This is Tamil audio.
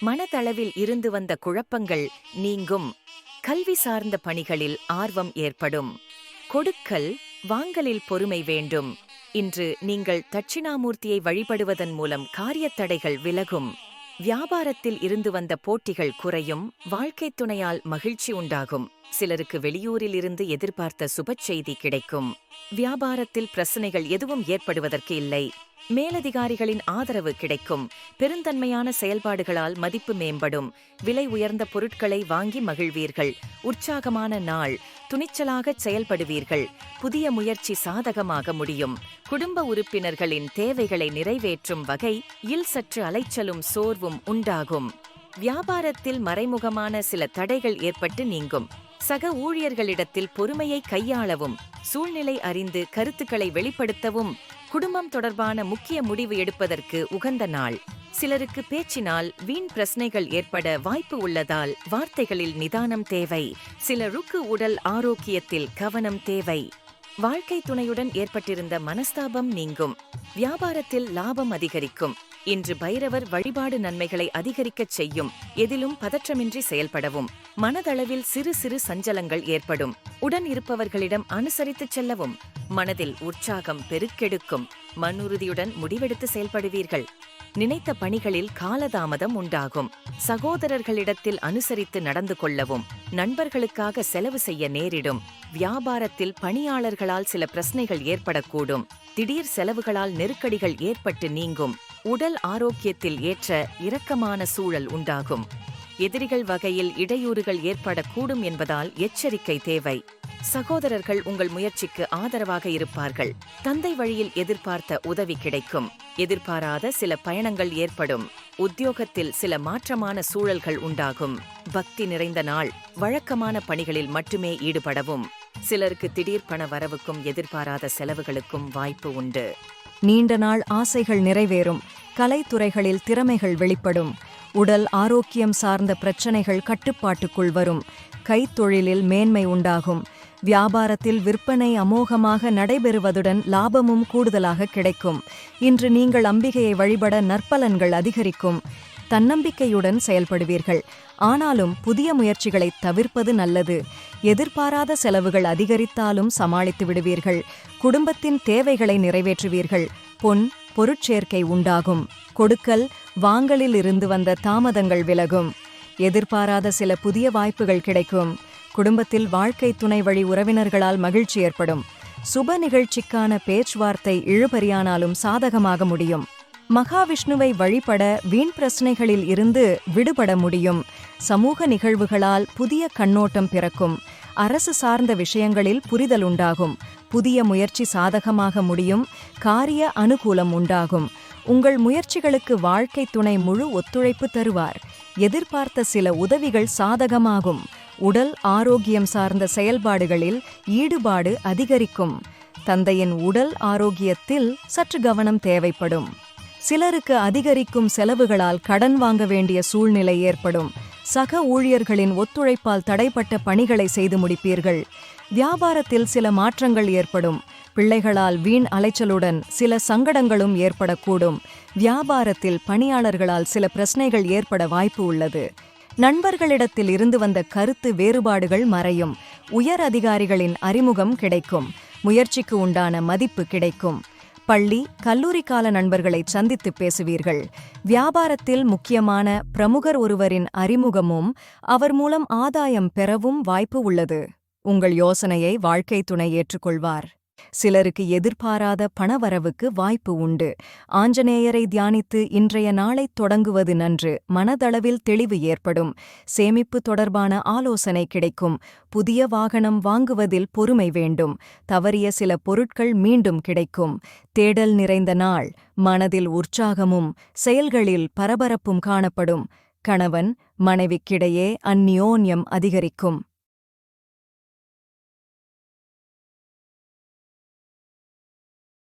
மனதளவில் இருந்து வந்த குழப்பங்கள் நீங்கும். கல்வி சார்ந்த பணிகளில் ஆர்வம் ஏற்படும். கொடுக்கல் வாங்கலில் பொறுமை வேண்டும். இன்று நீங்கள் தட்சிணாமூர்த்தியை வழிபடுவதன் மூலம் காரியத்தடைகள் விலகும். வியாபாரத்தில் இருந்து வந்த போட்டிகள் குறையும். வாழ்க்கைத் துணையால் மகிழ்ச்சி உண்டாகும். சிலருக்கு வெளியூரில் இருந்து எதிர்பார்த்த சுபச் செய்தி கிடைக்கும். வியாபாரத்தில் பிரச்சனைகள் எதுவும் ஏற்படுவதற்கு இல்லை. மேலதிகாரிகளின் ஆதரவு கிடைக்கும். பெருந்தன்மையான செயல்பாடுகளால் மதிப்பு மேம்படும். விலை உயர்ந்த பொருட்களை வாங்கி மகிழ்வீர்கள். உற்சாகமான நாள். துணிச்சலாகச் செயல்படுவீர்கள். புதிய முயற்சி சாதகமாக முடியும். குடும்ப உறுப்பினர்களின் தேவைகளை நிறைவேற்றும் வகையில் சற்று அலைச்சலும் சோர்வும் உண்டாகும். வியாபாரத்தில் மறைமுகமான சில தடைகள் ஏற்பட்டு நீங்கும். சக ஊழியர்களிடத்தில் பொறுமையை கையாளவும், சூழ்நிலை அறிந்து கருத்துக்களை வெளிப்படுத்தவும், குடும்பம் தொடர்பான முக்கிய முடிவு எடுப்பதற்கு உகந்த நாள். சிலருக்கு பேச்சினால் வீண் பிரச்சனைகள் ஏற்பட வாய்ப்பு உள்ளதால் வார்த்தைகளில் நிதானம் தேவை. சிலருக்கு உடல் ஆரோக்கியத்தில் கவனம் தேவை. வாழ்க்கை துணையுடன் ஏற்பட்டிருந்த மனஸ்தாபம் நீங்கும். வியாபாரத்தில் லாபம் அதிகரிக்கும். இன்று பைரவர் வழிபாடு நன்மைகளை அதிகரிக்கச் செய்யும். எதிலும் பதற்றமின்றி செயல்படவும். மனதளவில் சிறு சிறு சஞ்சலங்கள் ஏற்படும். உடன் இருப்பவர்களிடம் அனுசரித்துச் செல்லவும். மனதில் உற்சாகம் பெருக்கெடுக்கும். மனுறுதியுடன் முடிவெடுத்து செயல்படுவீர்கள். நினைத்த பணிகளில் காலதாமதம் உண்டாகும். சகோதரர்களிடத்தில் அனுசரித்து நடந்து கொள்ளவும். நண்பர்களுக்காக செலவு செய்ய நேரிடும். வியாபாரத்தில் பணியாளர்களால் சில பிரச்சனைகள் ஏற்படக்கூடும். திடீர் செலவுகளால் நெருக்கடிகள் ஏற்பட்டு நீங்கும். உடல் ஆரோக்கியத்தில் ஏற்ற இரக்கமான சூழல் உண்டாகும். எதிரிகள் வகையில் இடையூறுகள் ஏற்படக்கூடும் என்பதால் எச்சரிக்கை தேவை. சகோதரர்கள் உங்கள் முயற்சிக்கு ஆதரவாக இருப்பார்கள். தந்தை வழியில் எதிர்பார்த்த உதவி கிடைக்கும். எதிர்பாராத சில பயணங்கள் ஏற்படும். உத்தியோகத்தில் சில மாற்றமான சூழல்கள் உண்டாகும். பக்தி நிறைந்த நாள். வழக்கமான பணிகளில் மட்டுமே ஈடுபடவும். சிலருக்கு திடீர் பண வரவுக்கும் எதிர்பாராத செலவுகளுக்கும் வாய்ப்பு உண்டு. நீண்ட நாள் ஆசைகள் நிறைவேறும். கலைத்துறைகளில் திறமைகள் வெளிப்படும். உடல் ஆரோக்கியம் சார்ந்த பிரச்சனைகள் கட்டுப்பாட்டுக்குள் வரும். கைத்தொழிலில் மேன்மை உண்டாகும். வியாபாரத்தில் விற்பனை அமோகமாக நடைபெறுவதுடன் லாபமும் கூடுதலாக கிடைக்கும். இன்று நீங்கள் அம்பிகையை வழிபட நற்பலன்கள் அதிகரிக்கும். தன்னம்பிக்கையுடன் செயல்படுவீர்கள். ஆனாலும் புதிய முயற்சிகளை தவிர்ப்பது நல்லது. எதிர்பாராத செலவுகள் அதிகரித்தாலும் சமாளித்து விடுவீர்கள். குடும்பத்தின் தேவைகளை நிறைவேற்றுவீர்கள். பொருட்சேர்க்கை உண்டாகும். கொடுக்கல் வாங்கலில் இருந்து வந்த தாமதங்கள் விலகும். எதிர்பாராத சில புதிய வாய்ப்புகள் கிடைக்கும். குடும்பத்தில் வாழ்க்கை துணை வழி உறவினர்களால் மகிழ்ச்சி ஏற்படும். சுப நிகழ்ச்சிக்கான பேச்சுவார்த்தை இழுபறியானாலும் சாதகமாக முடியும். மகாவிஷ்ணுவை வழிபட வீண் பிரச்சனைகளில் இருந்து விடுபட முடியும். சமூக நிகழ்வுகளால் புதிய கண்ணோட்டம் பிறக்கும். அரசு சார்ந்த விஷயங்களில் புரிதல் உண்டாகும். புதிய முயற்சி சாதகமாக முடியும். காரிய அனுகூலம் உண்டாகும். உங்கள் முயற்சிகளுக்கு வாழ்க்கை துணை முழு ஒத்துழைப்பு தருவார். எதிர்பார்த்த சில உதவிகள் சாதகமாகும். உடல் ஆரோக்கியம் சார்ந்த செயல்பாடுகளில் ஈடுபாடு அதிகரிக்கும். தந்தையின் உடல் ஆரோக்கியத்தில் சற்று கவனம் தேவைப்படும். சிலருக்கு அதிகரிக்கும் செலவுகளால் கடன் வாங்க வேண்டிய சூழ்நிலை ஏற்படும். சக ஊழியர்களின் ஒத்துழைப்பால் தடைப்பட்ட பணிகளை செய்து முடிப்பீர்கள். வியாபாரத்தில் சில மாற்றங்கள் ஏற்படும். பிள்ளைகளால் வீண் அலைச்சலுடன் சில சங்கடங்களும் ஏற்படக்கூடும். வியாபாரத்தில் பணியாளர்களால் சில பிரச்சனைகள் ஏற்பட வாய்ப்பு உள்ளது. நண்பர்களிடத்தில் இருந்து வந்த கருத்து வேறுபாடுகள் மறையும். உயர் அதிகாரிகளின் அறிமுகம் கிடைக்கும். முயற்சிக்கு உண்டான மதிப்பு கிடைக்கும். பள்ளி, கல்லூரி கால நண்பர்களை சந்தித்து பேசுவீர்கள். வியாபாரத்தில் முக்கியமான பிரமுகர் ஒருவரின் அறிமுகமும் அவர் மூலம் ஆதாயம் பெறவும் வாய்ப்பு உள்ளது. உங்கள் யோசனையை வாழ்க்கை துணை ஏற்றுக்கொள்வார். சிலருக்கு எதிர்பாராத பணவரவுக்கு வாய்ப்பு உண்டு. ஆஞ்சநேயரை தியானித்து இன்றைய நாளை தொடங்குவது நன்று. மனதளவில் தெளிவு ஏற்படும். சேமிப்பு தொடர்பான ஆலோசனை கிடைக்கும். புதிய வாகனம் வாங்குவதில் பொறுமை வேண்டும். தவறிய சில பொருட்கள் மீண்டும் கிடைக்கும். தேடல் நிறைந்த நாள். மனதில் உற்சாகமும் செயல்களில் பரபரப்பும் காணப்படும். கணவன் மனைவிக்கிடையே அந்நியோன்யம் அதிகரிக்கும்.